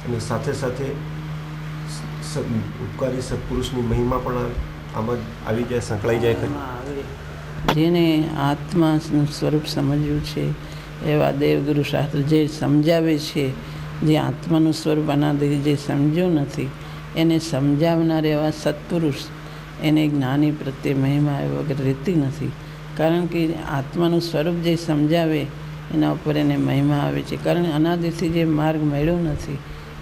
અને સાથે સાથે ઉપકારી સત્પુરુષની મહિમા પણ આમાં આવી જાય, સંકળાઈ જાય ખરી. જેને આત્માનું સ્વરૂપ સમજ્યું છે એવા દેવગુરુ શાસ્ત્ર જે સમજાવે છે, જે આત્માનું સ્વરૂપ અનાદિ જે સમજ્યું નથી એને સમજાવનાર એવા સત્પુરુષ, એને જ્ઞાની પ્રત્યે મહિમા વગર રહેતી નથી. કારણ કે આત્માનું સ્વરૂપ જે સમજાવે એના ઉપર એને મહિમા આવે છે. કારણ અનાદિથી જે માર્ગ મળ્યો નથી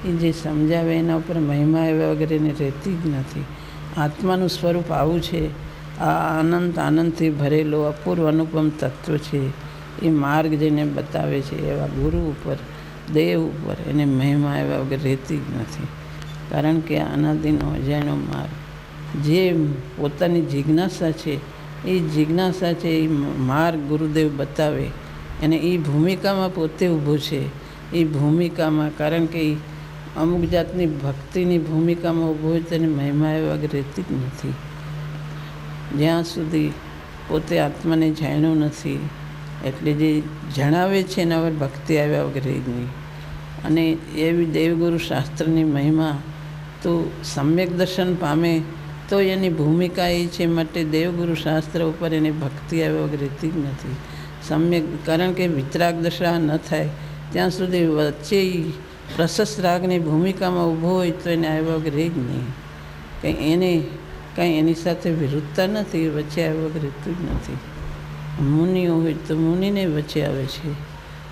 એ જે સમજાવે એના ઉપર મહિમા આવ્યા વગર એને રહેતી જ નથી. આત્માનું સ્વરૂપ આવું છે, આ અનંત આનંદથી ભરેલો અપૂર્વ અનુપમ તત્વ છે. એ માર્ગ જેને બતાવે છે એવા ગુરુ ઉપર, દેવ ઉપર એને મહિમા આવ્યા વગર રહેતી જ નથી. કારણ કે અનાદિનો અજાણ્યો માર્ગ, જે પોતાની જિજ્ઞાસા છે એ જિજ્ઞાસા છે એ માર્ગ ગુરુદેવ બતાવે અને એ ભૂમિકામાં પોતે ઊભો છે. એ ભૂમિકામાં, કારણ કે એ અમુક જાતની ભક્તિની ભૂમિકામાં ઊભો હોય તેને મહિમા આવ્યા વગર રહેતી જ નથી. જ્યાં સુધી પોતે આત્માને જાણ્યું નથી એટલે જે જણાવે છે એના પર ભક્તિ આવ્યા વગર રહી જ નહીં. અને એવી દેવગુરુ શાસ્ત્રની મહિમા તો સમ્યક દર્શન પામે તો એની ભૂમિકા એ છે, માટે દેવગુરુ શાસ્ત્ર ઉપર એની ભક્તિ આવ્યા વગર રહેતી જ નથી. સમ્યક, કારણ કે વિતરાગ દશા ન થાય ત્યાં સુધી વચ્ચે પ્રશસ્ત રાગની ભૂમિકામાં ઊભો હોય તો એને આવ્યા વગર રહે જ નહીં. કંઈ એની સાથે વિરુદ્ધતા નથી, વચ્ચે આવ્યા વગર રહેતું જ નથી. મુનિઓ હોય તો મુનિને વચ્ચે આવે છે.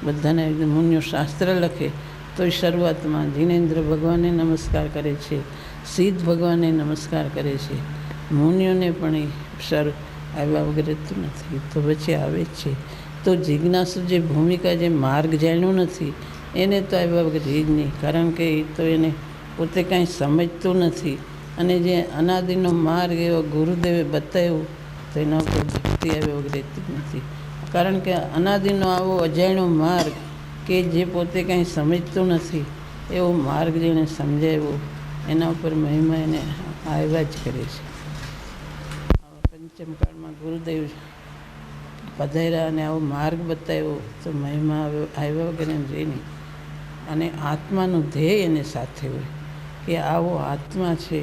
બધાને મુનિઓ શાસ્ત્ર લખે તો શરૂઆતમાં જીનેન્દ્ર ભગવાનને નમસ્કાર કરે છે, સિદ્ધ ભગવાનને નમસ્કાર કરે છે. મુનિઓને પણ એ આવ્યા વગર રહેતું નથી, તો વચ્ચે આવે જ છે. તો જિજ્ઞાસુ જે ભૂમિકા, જે માર્ગ જાણ્યું નથી એને તો આવ્યા વગર રહે જ નહીં. કારણ કે એ તો એને પોતે કાંઈ સમજતું નથી. અને જે અનાદિનો માર્ગ એવો ગુરુદેવે બતાવ્યો તો એના ઉપર ભક્તિ આવ્યા વગર રહેતી જ નથી. કારણ કે અનાદિનો આવો અજાણ્યો માર્ગ કે જે પોતે કાંઈ સમજતું નથી એવો માર્ગ જેને સમજાવ્યો એના ઉપર મહિમા એને આવ્યા જ કરે છે. પંચમકાળમાં ગુરુદેવ પધાર્યા અને આવો માર્ગ બતાવ્યો તો મહિમા આવ્યા વગર એને રહે નહીં. અને આત્માનું ધ્યેય એને સાથે હોય કે આવો આત્મા છે,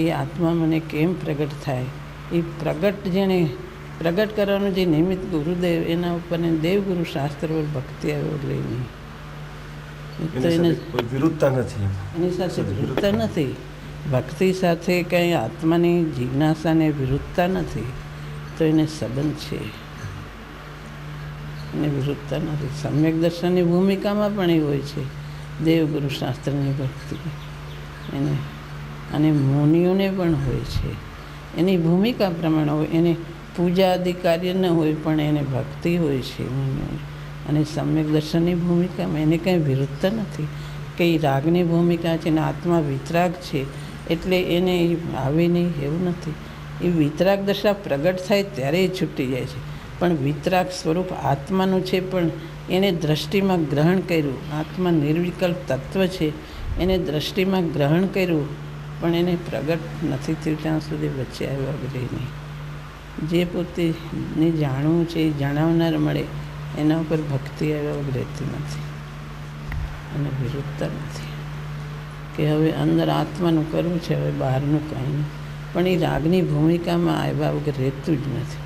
એ આત્મા મને કેમ પ્રગટ થાય. એ જેણે પ્રગટ કરવાનું જે નિમિત્ત ગુરુદેવ, એના ઉપર દેવગુરુ શાસ્ત્ર પર ભક્તિ આવ્યો રહી નહીં. તો એને વિરુદ્ધતા નથી, એની સાથે વિરુદ્ધતા નથી. ભક્તિ સાથે કંઈ આત્માની જિજ્ઞાસાને વિરુદ્ધતા નથી, તો એને સંબંધ છે. એને વિરુદ્ધતા નથી. સમ્યક દર્શનની ભૂમિકામાં પણ એ હોય છે દેવગુરુ શાસ્ત્રની ભક્તિ એને, અને મુનિઓને પણ હોય છે. એની ભૂમિકા પ્રમાણે હોય. એને પૂજા આદિ કાર્ય ન હોય પણ એને ભક્તિ હોય છે મુનિઓને. અને સમ્યક દર્શનની ભૂમિકામાં એને કંઈ વિરુદ્ધતા નથી. કંઈ રાગની ભૂમિકા છે ને આત્મા વિતરાગ છે એટલે એને એ આવે નહીં એવું નથી. એ વિતરાગ દશા પ્રગટ થાય ત્યારે એ છૂટી જાય છે. પણ વિતરાગ સ્વરૂપ આત્માનું છે, પણ એને દ્રષ્ટિમાં ગ્રહણ કર્યું. આત્મા નિર્વિકલ્પ તત્વ છે, એને દ્રષ્ટિમાં ગ્રહણ કર્યું પણ એને પ્રગટ નથી થયું ત્યાં સુધી વચ્ચે આવ્યા વગર નહીં. જે પોતેને જાણવું છે એ જણાવનાર મળે એના ઉપર ભક્તિ આવ્યા વગર રહેતી નથી. અને વિરુદ્ધતા નથી કે હવે અંદર આત્માનું કરવું છે, હવે બહારનું કાંઈ નહીં. પણ એ રાગની ભૂમિકામાં આવ્યા વગર રહેતું જ નથી.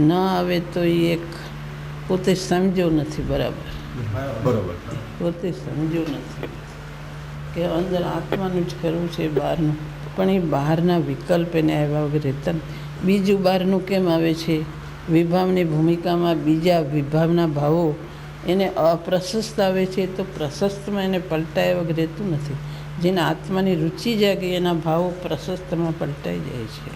ન આવે તો એ એક પોતે સમજો નથી બરાબર, પોતે સમજો નથી કે અંદર આત્માનું જ કરવું છે, બહારનું. પણ એ બહારના વિકલ્પ એને આવ્યા વગર રહેતા નથી. બીજું બહારનું કેમ આવે છે? વિભાવની ભૂમિકામાં બીજા વિભાવના ભાવો એને અપ્રશસ્ત આવે છે, તો પ્રશસ્તમાં એને પલટાયા વગર રહેતું નથી. જેને આત્માની રુચિ જાગે એના ભાવો પ્રશસ્તમાં પલટાઈ જાય છે.